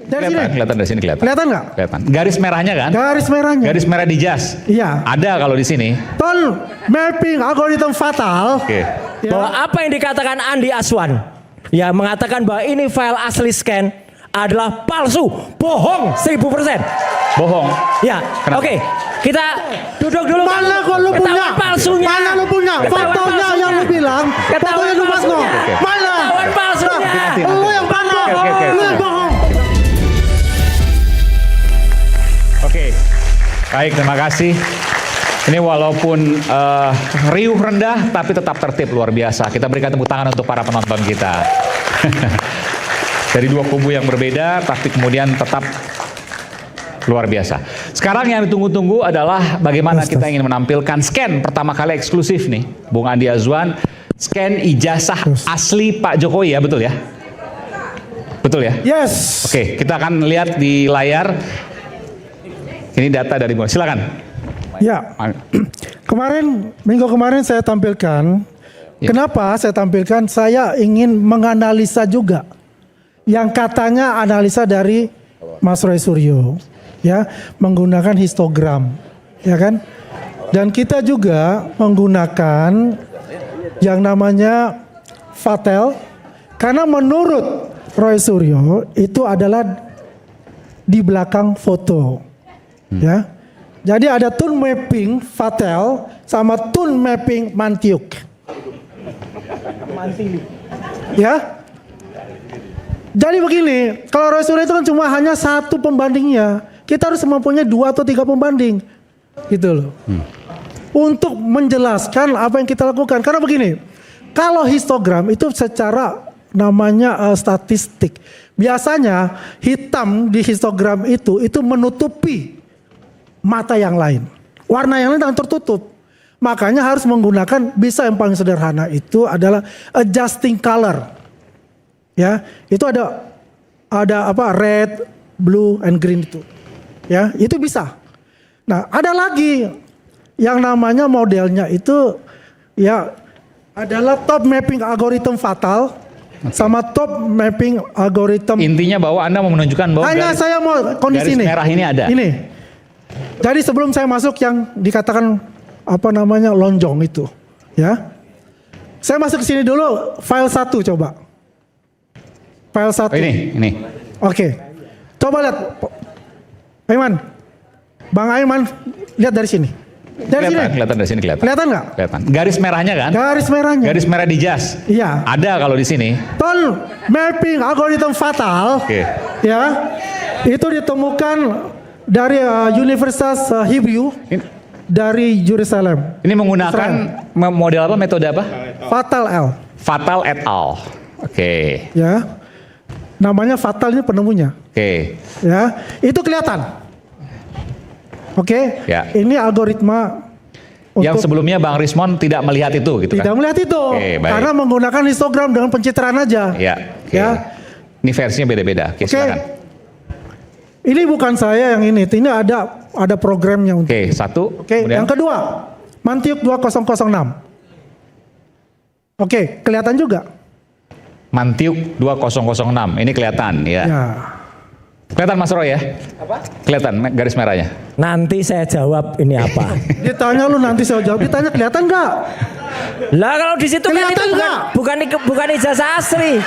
Dari sini. Kelihatan dari sini kelihatan. Kelihatan nggak? Kelihatan. Garis merahnya kan? Garis merahnya. Garis merah di jas. Iya. Ada kalau di sini. Tone mapping algoritma fatal. Oke. Ya. Bahwa apa yang dikatakan Andi Aswan, ya mengatakan bahwa ini file asli scan adalah palsu, bohong 1000%. Bohong. Ya, Kenapa? oke. Kita duduk dulu. Mana kok lu Ketahuan punya? palsunya. Mana lu punya? Ketahuan Fotonya palsunya. yang lu bilang. Ketahuan Fotonya lu Mas No. palsunya. Mana? Ketahuan palsunya. Lu yang mana? Oke. Lu yang bohong. Oke. Baik, terima kasih. Ini walaupun riuh rendah tapi tetap tertib luar biasa. Kita berikan tepuk tangan untuk para penonton kita. Dari dua kubu yang berbeda tapi kemudian tetap luar biasa. Sekarang yang ditunggu-tunggu adalah bagaimana kita ingin menampilkan scan pertama kali eksklusif nih, Bung Andi Azwan, scan ijazah asli Pak Jokowi ya, betul ya? Betul ya? Yes. Oke, kita akan lihat di layar. Ini data dari Bung. Silakan. Ya. Minggu kemarin saya tampilkan. Ya. Kenapa saya tampilkan? Saya ingin menganalisa juga yang katanya analisa dari Mas Roy Suryo, ya, menggunakan histogram, ya kan? Dan kita juga menggunakan yang namanya Vatel, karena menurut Roy Suryo itu adalah di belakang foto, ya. Jadi ada tune mapping Vatel sama tune mapping Mantiuk, ya. Jadi begini, kalau Roy Suryo itu kan cuma hanya satu pembandingnya. Kita harus mempunyai 2 atau 3 pembanding. Gitu loh. Untuk menjelaskan apa yang kita lakukan. Karena begini, kalau histogram itu secara namanya statistik. Biasanya hitam di histogram itu menutupi mata yang lain. Warna yang lain akan tertutup. Makanya harus menggunakan, bisa yang paling sederhana itu adalah adjusting color. Ya, itu ada apa, red, blue, and green itu. Ya, itu bisa. Nah, ada lagi yang namanya modelnya itu ya adalah top mapping algorithm fatal sama top mapping algorithm. Intinya bahwa Anda mau menunjukkan bahwa Hanya saya mau kondisi garis ini. merah ini ada. Ini. Jadi sebelum saya masuk yang dikatakan apa namanya lonjong itu, ya. Saya masuk ke sini dulu, file 1 coba. File 1. Oh, ini. Oke. Coba lihat. Aiman. Bang Aiman, lihat dari sini. Dari sini. Kelihatan dari sini kelihatan. Kelihatan nggak? Kelihatan. Garis merahnya kan? Garis merahnya. Garis merah di jas. Iya. Ada kalau di sini. Tone mapping algorithm fatal. Oke. Ya. Itu ditemukan dari Universitas Hebrew dari Jerusalem. Ini menggunakan model apa? Metode apa? Fatal L. Fatal et al. Oke. Ya. Namanya Fatal ini penemunya. Oke. Ya. Itu kelihatan. Oke. Ya. Ini algoritma Yang untuk sebelumnya Bang Rismon tidak melihat itu gitu tidak kan? melihat itu. Oke, baik. Karena menggunakan histogram dengan pencitraan aja. Ya. Oke. Ya. Ini versinya beda-beda. Oke, Oke. silakan. Ini bukan saya yang ini ada programnya untuk. Oke, satu. Oke, Kemudian? yang kedua, Mantiuk 2006. Oke, kelihatan juga. Mantiuk 2006. Ini kelihatan ya. Ya. Kelihatan Mas Roy ya? Apa? Kelihatan garis merahnya. Nanti saya jawab ini apa. Ditanya lu nanti saya jawab. Ditanya kelihatan nggak? Lah kalau di situ kan Kelihatan itu bukan ijazah asli.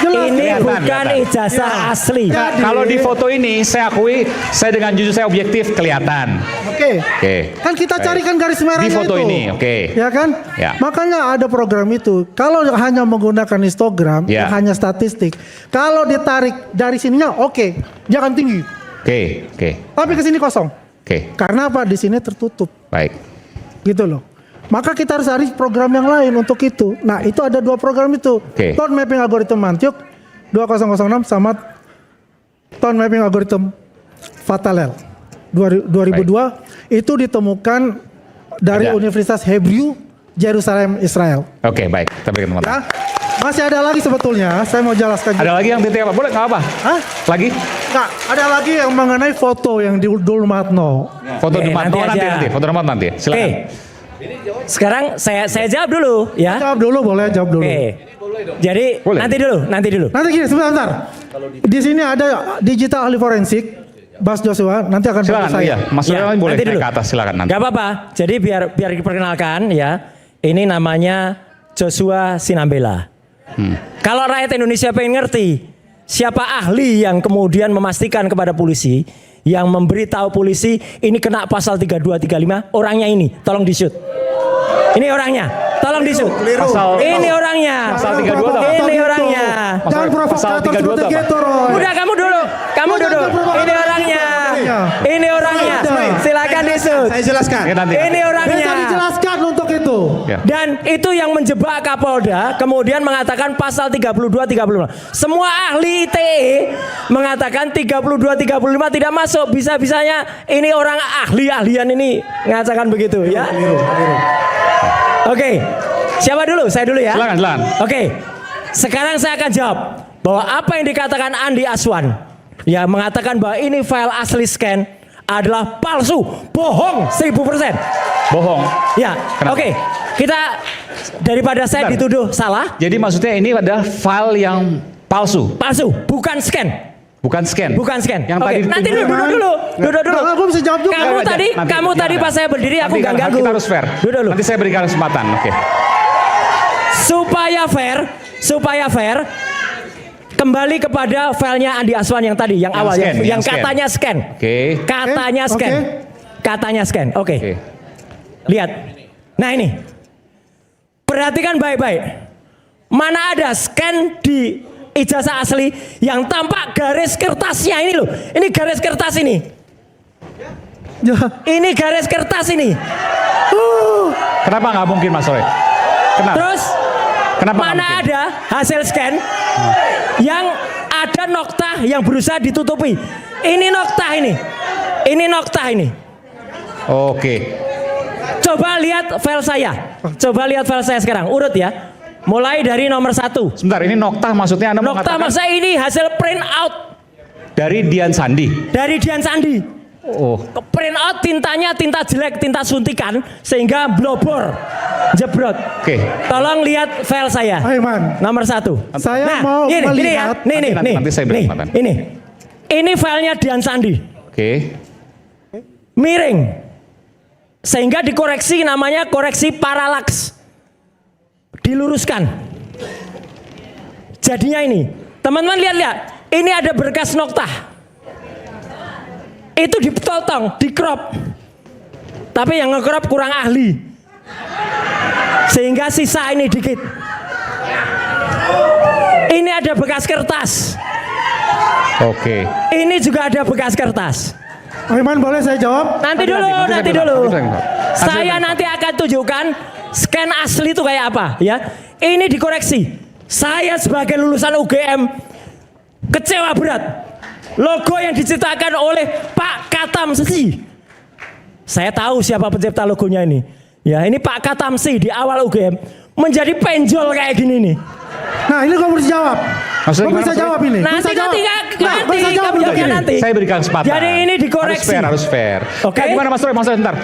Jelas Ini kelihatan. bukan ijazah asli. Jadi- Kalau di foto ini saya akui, saya dengan jujur saya objektif kelihatan. Oke. Oke. Kan kita Baik. carikan garis merahnya Di foto itu. ini, oke. Ya kan? Ya. Makanya ada program itu. Kalau hanya menggunakan histogram, Ya. hanya statistik. Kalau ditarik dari sininya, oke, jangan tinggi. Oke, oke, Tapi ke sini kosong. oke. Karena apa? Di sini tertutup. Baik. Gitu loh. Maka kita harus cari program yang lain untuk itu. Nah, itu ada 2 program itu. Oke. Tone mapping algorithm Mantiuk 2006 sama tone mapping algorithm Fatalel 2002 itu ditemukan dari Ada. Universitas Hebrew Jerusalem Israel. Oke, baik. Kita berikan teman. Ya. Masih ada lagi sebetulnya, saya mau jelaskan. Ada lagi yang titik apa? Boleh, nggak apa? Hah? Lagi? Nah, ada lagi yang mengenai foto yang di Dulmatno. Foto Oke, depan. nanti Oh, nanti, aja. nanti. Foto depan nanti. Oke. Silakan. Sekarang saya jawab dulu ya. Jawab dulu, boleh jawab dulu. Oke. Jadi Boleh. nanti dulu. Nanti gini, sebentar. Di sini ada digital ahli forensik, Bas Joshua. Nanti akan bantu Silakan, saya. iya. Mas Ya, Sulaiman boleh nanti naik dulu. ke atas, silakan nanti. Gak apa-apa. Jadi biar diperkenalkan ya. Ini namanya Joshua Sinambela. Kalau rakyat Indonesia pengen ngerti siapa ahli yang kemudian memastikan kepada polisi, yang memberitahu polisi ini kena pasal 3235, orangnya ini, tolong di-shoot. Ini orangnya, tolong di-shoot. Pasal- Ini orangnya. Pasal 32 apa? Ini orangnya. Jangan provokator 32 seperti apa? itu, Roy. Udah kamu dulu. Ini orangnya. Ini orangnya. Silakan di-shoot. Saya jelaskan. Ya, nanti. Ini orangnya. Bisa dijelaskan untuk itu. Ya. Dan itu yang menjebak Kapolda, kemudian mengatakan pasal 32-35. Semua ahli ITE mengatakan 32-35 tidak masuk. Bisa-bisanya ini orang ahli-ahlian ini mengatakan begitu ya. Oke, siapa dulu? Saya dulu ya. Silakan. Oke, sekarang saya akan jawab bahwa apa yang dikatakan Andi Aswan, ya mengatakan bahwa ini file asli scan adalah palsu, bohong 1000%. Bohong. Ya, Kenapa? oke. Kita daripada saya Bentar. dituduh salah, Jadi maksudnya ini adalah file yang palsu, palsu, bukan scan. bukan scan. Bukan scan. Yang Oke, tadi nanti dituduh- duduk dulu. Nah, aku bisa jawab juga. Kamu Enggak, tadi, nanti, kamu tadi gimana? pas saya berdiri aku Nanti nggak kan ganggu. kita harus fair. Duduk dulu. Nanti saya berikan kesempatan. Oke. Supaya fair, kembali kepada filenya Andi Aswan yang tadi, yang awal, scan, yang yang scan. katanya scan. Oke. Katanya Oke. scan. Katanya scan. Oke. Oke. Lihat. Nah ini. Perhatikan baik-baik. Mana ada scan di ijazah asli yang tampak garis kertasnya ini loh. Ini garis kertas ini. Ya. Ini garis kertas ini. Kenapa nggak mungkin Mas Roy? Kenapa? Terus Kenapa nggak mana mungkin? ada hasil scan yang ada nokta yang berusaha ditutupi. Ini nokta ini. Ini nokta ini. Oke. Coba lihat file saya. Coba lihat file saya sekarang. Urut ya. Mulai dari nomor 1. Sebentar, ini nokta maksudnya Anda Nokta mengatakan maksudnya ini hasil print out dari Dian Sandi. dari Dian Sandi. Oh. Print out tintanya tinta jelek, tinta suntikan sehingga blobor, jebrot. Oke. Tolong lihat file saya. Aiman. Nomor 1. Saya mau ini ya. melihat. Nanti saya beri kesempatan. Ini filenya Dian Sandi. Oke. Miring. Sehingga dikoreksi namanya koreksi paralaks. Diluruskan. Jadinya ini. Teman-teman lihat-lihat. Ini ada berkas nokta. Itu dipotong, di-crop. Tapi yang nge-crop kurang ahli. Sehingga sisa ini dikit. Ini ada bekas kertas. Oke. Ini juga ada bekas kertas. Aiman boleh saya jawab? Nanti Nanti dulu. saya bilang. Saya nanti akan tunjukkan scan asli itu kayak apa ya. Ini dikoreksi. Saya sebagai lulusan UGM kecewa berat. Logo yang diciptakan oleh Pak Katamsi. Saya tahu siapa pencipta logonya ini. Ya, ini Pak Katamsi di awal UGM menjadi penjol kayak gini nih. Nah, ini kamu bisa jawab. Maksudnya Kamu gimana, bisa Mas? jawab ini. Nanti Bisa jawab. Nah, nanti bisa jawab kamu untuk jawabnya ini. nanti. Saya berikan kesempatan. Jadi ini dikoreksi. Harus fair. Oke. Nah, gimana Mas Roy? Maksudnya bentar.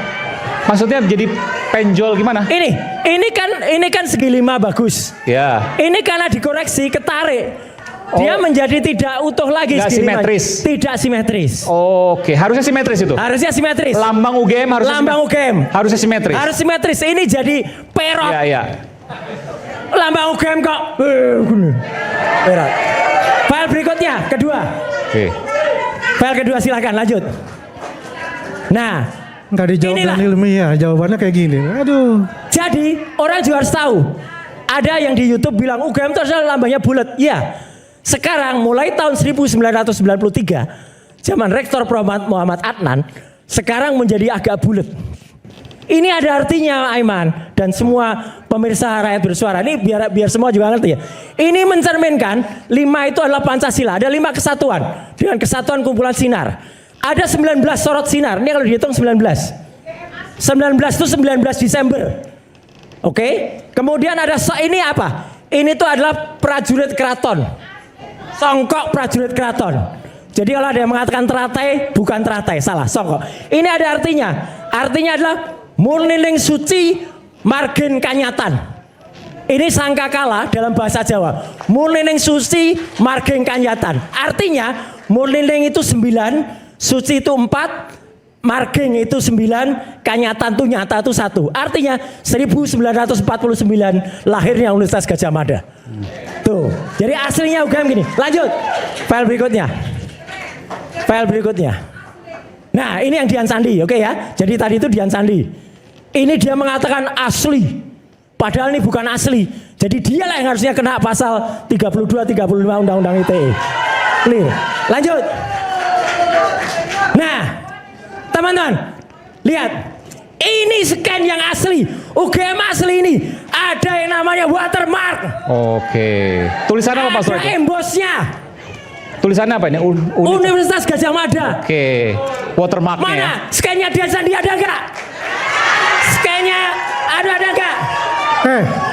Maksudnya jadi penjol gimana? Ini kan segi 5 bagus. Ya. Ini karena dikoreksi ketarik. Dia menjadi tidak utuh lagi Nggak segi 5. simetris. Tidak simetris. Oke, harusnya simetris itu. Harusnya simetris. Lambang UGM harusnya Lambang UGM. harusnya simetris. Harus simetris. Ini jadi perot. Iya, iya. Lambang UGM kok. Perot. File berikutnya, kedua. Oke. File kedua silakan lanjut. Nah, Nggak dijawab inilah. dengan ilmiah, jawabannya kayak gini. Aduh. Jadi orang juga harus tahu. Ada yang di YouTube bilang UGM itu adalah lambangnya bulat. Iya. Sekarang mulai tahun 1993, zaman Rektor Prof. Muhammad Adnan, sekarang menjadi agak bulat. Ini ada artinya, Aiman, dan semua pemirsa rakyat bersuara. Ini biar semua juga ngerti ya. Ini mencerminkan 5 itu adalah Pancasila. Ada 5 kesatuan dengan kesatuan kumpulan sinar. Ada 19 sorot sinar. Ini kalau dihitung 19. 19 itu 19 Desember. Oke. Kemudian ada ini apa? Ini tuh adalah prajurit keraton. Songkok prajurit keraton. Jadi kalau ada yang mengatakan teratai, bukan teratai, salah, songkok. Ini ada artinya. Artinya adalah murnining suci margin kanyatan. Ini sangkakala dalam bahasa Jawa. Murnining suci, margeng kanyatan. Artinya murnining itu 9, suci itu 4, margeng itu 9, kanyatan itu nyata itu 1. Artinya 1949 lahirnya Universitas Gadjah Mada. Tuh. Jadi aslinya UGM gini. Lanjut. File berikutnya. File berikutnya. Nah, ini yang Dian Sandi, oke ya. Jadi tadi itu Dian Sandi. Ini dia mengatakan asli. Padahal ini bukan asli. Jadi dialah yang harusnya kena pasal 32 35 Undang-Undang ITE. Clear. Lanjut. Nah, teman-teman, lihat. Ini scan yang asli. UGM asli ini ada yang namanya watermark. Oke. Tulisannya apa Pak Surojo? Ada embosnya. Tulisannya apa ini? Universitas Gadjah Mada. Oke. Watermarknya ya. Mana? Scan-nya Dian Sandi ada nggak? Scan-nya ada enggak?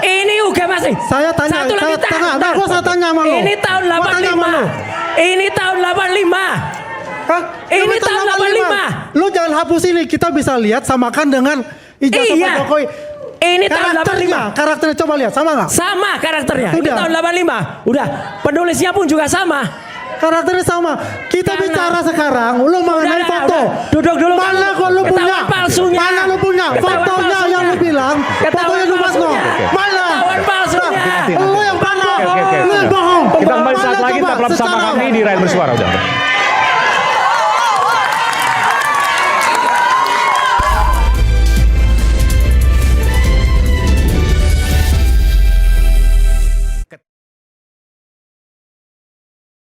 Ini UGM asli. Saya tanya, Satu lagi, saya tanya sama lo. Ini tahun Gua tanya sama lo. 85. Ini tahun 85. Hah? Ini tahun 85. Lu jangan hapus ini, kita bisa lihat samakan dengan ijazah Iya. Pak Jokowi. Ini tahun 85. Karakternya coba lihat, sama nggak? Sama karakternya. Ini Udah. tahun 85. Udah. Penulisnya pun juga sama. Karakternya sama. Kita Karena- bicara sekarang, lu mengenai Udah, foto. udah. Duduk dulu. Mana kok lu punya? Ketahuan palsunya. Mana lu punya? Ketahuan Fotonya palsunya. yang lu bilang, Ketahuan fotonya lu Mas Noh. palsunya. Mana? Ketahuan palsunya. Nanti. Lu yang mana? Oke. Lu yang bohong. Kita kembali saat Mana lagi coba tetap bersama secara- kami di Rakyat Bersuara. Udah.